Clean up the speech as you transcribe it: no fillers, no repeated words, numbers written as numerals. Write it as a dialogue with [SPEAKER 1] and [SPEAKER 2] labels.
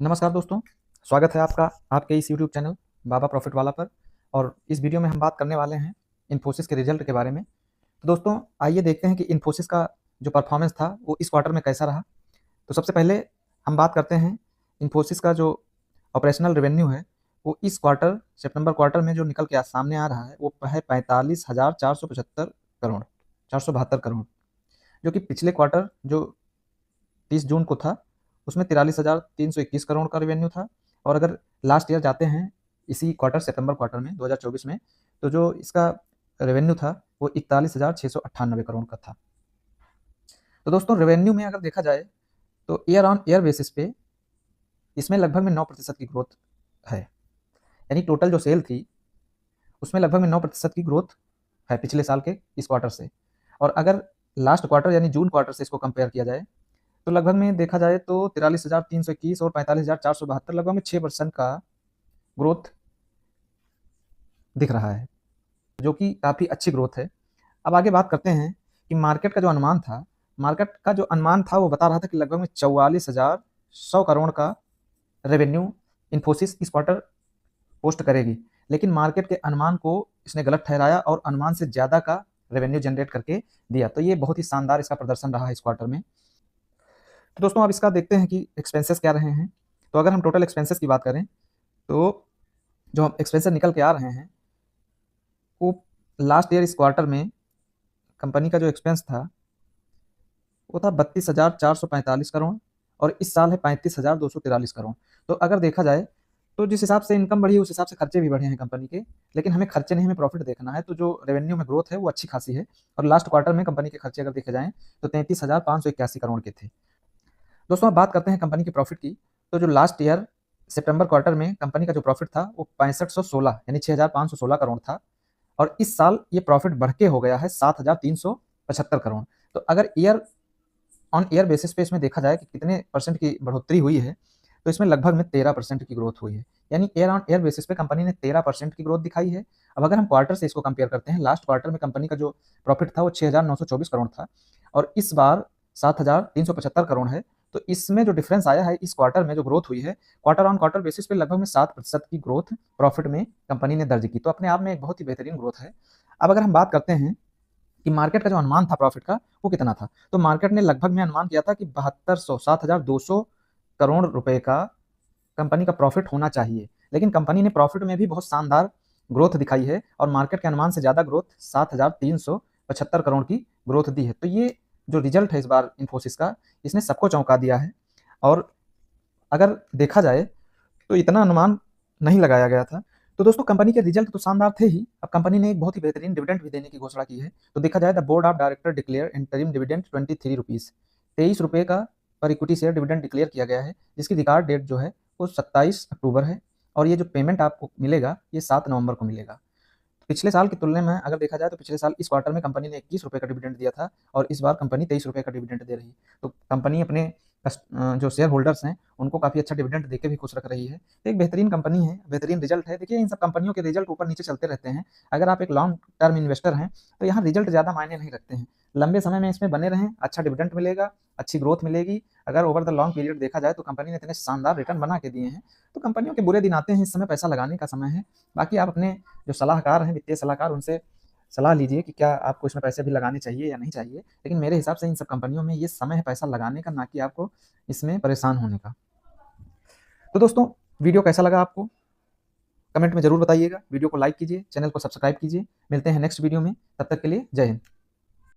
[SPEAKER 1] नमस्कार दोस्तों, स्वागत है आपका आपके इस यूट्यूब चैनल बाबा प्रॉफिट वाला पर। और इस वीडियो में हम बात करने वाले हैं इन्फोसिस के रिजल्ट के बारे में। तो दोस्तों आइए देखते हैं कि इन्फोसिस का जो परफॉर्मेंस था वो इस क्वार्टर में कैसा रहा। तो सबसे पहले हम बात करते हैं इन्फोसिस का जो ऑपरेशनल रेवेन्यू है वो इस क्वार्टर सितंबर क्वार्टर में जो निकल के सामने आ रहा है वो है 45,475 करोड़ 472 करोड़, जो कि पिछले क्वार्टर जो 30 जून को था उसमें 43,321 करोड़ का रेवेन्यू था। और अगर लास्ट ईयर जाते हैं इसी क्वार्टर सितंबर क्वार्टर में 2024 में, तो जो इसका रेवेन्यू था वो 41,698 करोड़ का था। तो दोस्तों रेवेन्यू में अगर देखा जाए तो ईयर ऑन ईयर बेसिस पे इसमें लगभग में 9% की ग्रोथ है। यानी टोटल जो सेल थी उसमें लगभग में 9% की ग्रोथ है पिछले साल के इस क्वार्टर से। और अगर लास्ट क्वार्टर यानी जून क्वार्टर से इसको कंपेयर किया जाए तो लगभग में देखा जाए तो 43,321 और 45,472 लगभग में 6% का ग्रोथ दिख रहा है, जो कि काफ़ी अच्छी ग्रोथ है। अब आगे बात करते हैं कि मार्केट का जो अनुमान था वो बता रहा था कि लगभग में 44,100 करोड़ का रेवेन्यू इन्फोसिस इस क्वार्टर पोस्ट करेगी। लेकिन मार्केट के अनुमान को इसने गलत ठहराया और अनुमान से ज़्यादा का रेवेन्यू जनरेट करके दिया। तो ये बहुत ही शानदार इसका प्रदर्शन रहा है इस क्वार्टर में। तो दोस्तों अब इसका देखते हैं कि एक्सपेंसेस क्या रहे हैं। तो अगर हम टोटल एक्सपेंसेस की बात करें तो जो हम एक्सपेंसेस निकल के आ रहे हैं वो लास्ट ईयर इस क्वार्टर में कंपनी का जो एक्सपेंस था वो था 32,445 करोड़ और इस साल है 35,243 करोड़। तो अगर देखा जाए तो जिस हिसाब से इनकम बढ़ी उस हिसाब से खर्चे भी बढ़े हैं कंपनी के, लेकिन हमें खर्चे नहीं, हमें प्रॉफिट देखना है। तो जो रेवेन्यू में ग्रोथ है वो अच्छी खासी है। और लास्ट क्वार्टर में कंपनी के खर्चे अगर देखे जाएं तो 33,581 करोड़ के थे। दोस्तों अब बात करते हैं कंपनी के प्रॉफिट की। तो जो लास्ट ईयर सितंबर क्वार्टर में कंपनी का जो प्रॉफिट था वो 6516 यानी 6,516 करोड़ था। और इस साल ये प्रॉफिट बढ़ के हो गया है 7,375 करोड़। तो अगर ईयर ऑन ईयर बेसिस पे इसमें देखा जाए कि कितने परसेंट की बढ़ोतरी हुई है तो इसमें लगभग में 13% की ग्रोथ हुई है। यानी ईयर ऑन ईयर बेसिस पे कंपनी ने 13% की ग्रोथ दिखाई है। अब अगर हम क्वार्टर से इसको कंपेयर करते हैं, लास्ट क्वार्टर में कंपनी का जो प्रॉफिट था वो 6,924 करोड़ था और इस बार 7,375 करोड़ है। तो इसमें जो डिफरेंस आया है इस क्वार्टर में जो ग्रोथ हुई है क्वार्टर ऑन क्वार्टर बेसिस पे लगभग में 7% की ग्रोथ प्रॉफिट में कंपनी ने दर्ज की। तो अपने आप में एक बहुत ही बेहतरीन ग्रोथ है। अब अगर हम बात करते हैं कि मार्केट का जो अनुमान था प्रॉफिट का वो कितना था, तो मार्केट ने लगभग में अनुमान किया था कि 7,200 करोड़ रुपए का कंपनी का प्रॉफिट होना चाहिए। लेकिन कंपनी ने प्रॉफिट में भी बहुत शानदार ग्रोथ दिखाई है और मार्केट के अनुमान से ज़्यादा ग्रोथ 7,375 करोड़ की ग्रोथ दी है। तो ये जो रिजल्ट है इस बार इन्फोसिस का, इसने सबको चौंका दिया है। और अगर देखा जाए तो इतना अनुमान नहीं लगाया गया था। तो दोस्तों कंपनी के रिजल्ट तो शानदार थे ही, अब कंपनी ने एक बहुत ही बेहतरीन डिविडेंड भी देने की घोषणा की है। तो देखा जाए the board of director declare interim dividend 23 rupees 23 रुपये का पर इक्विटी शेयर डिविडेंड डिक्लेयर किया गया है, जिसकी रिकॉर्ड डेट जो है वो 27 अक्टूबर है। और ये जो पेमेंट आपको मिलेगा ये 7 नवंबर को मिलेगा। पिछले साल की तुलना में अगर देखा जाए तो पिछले साल इस क्वार्टर में कंपनी ने 21 रुपये का डिविडेंड दिया था और इस बार कंपनी 23 रुपये का डिविडेंड दे रही है। तो कंपनी अपने जो शेयर होल्डर्स हैं उनको काफ़ी अच्छा डिविडेंड देके भी खुश रख रही है। तो एक बेहतरीन कंपनी है, बेहतरीन रिजल्ट है। देखिए इन सब कंपनियों के रिजल्ट ऊपर नीचे चलते रहते हैं। अगर आप एक लॉन्ग टर्म इन्वेस्टर हैं तो यहाँ रिजल्ट ज़्यादा मायने नहीं रखते हैं। लंबे समय में इसमें बने रहें, अच्छा डिविडेंड मिलेगा, अच्छी ग्रोथ मिलेगी। अगर ओवर द लॉन्ग पीरियड देखा जाए तो कंपनी ने इतने शानदार रिटर्न बना के दिए हैं। तो कंपनियों के बुरे दिन आते हैं, इस समय पैसा लगाने का समय है। बाकी आप अपने जो सलाहकार हैं, वित्तीय सलाहकार, उनसे सलाह लीजिए कि क्या आपको इसमें पैसे भी लगाने चाहिए या नहीं चाहिए। लेकिन मेरे हिसाब से इन सब कंपनियों में ये समय है पैसा लगाने का, ना कि आपको इसमें परेशान होने का। तो दोस्तों वीडियो कैसा लगा आपको कमेंट में ज़रूर बताइएगा। वीडियो को लाइक कीजिए, चैनल को सब्सक्राइब कीजिए। मिलते हैं नेक्स्ट वीडियो में, तब तक के लिए जय हिंद।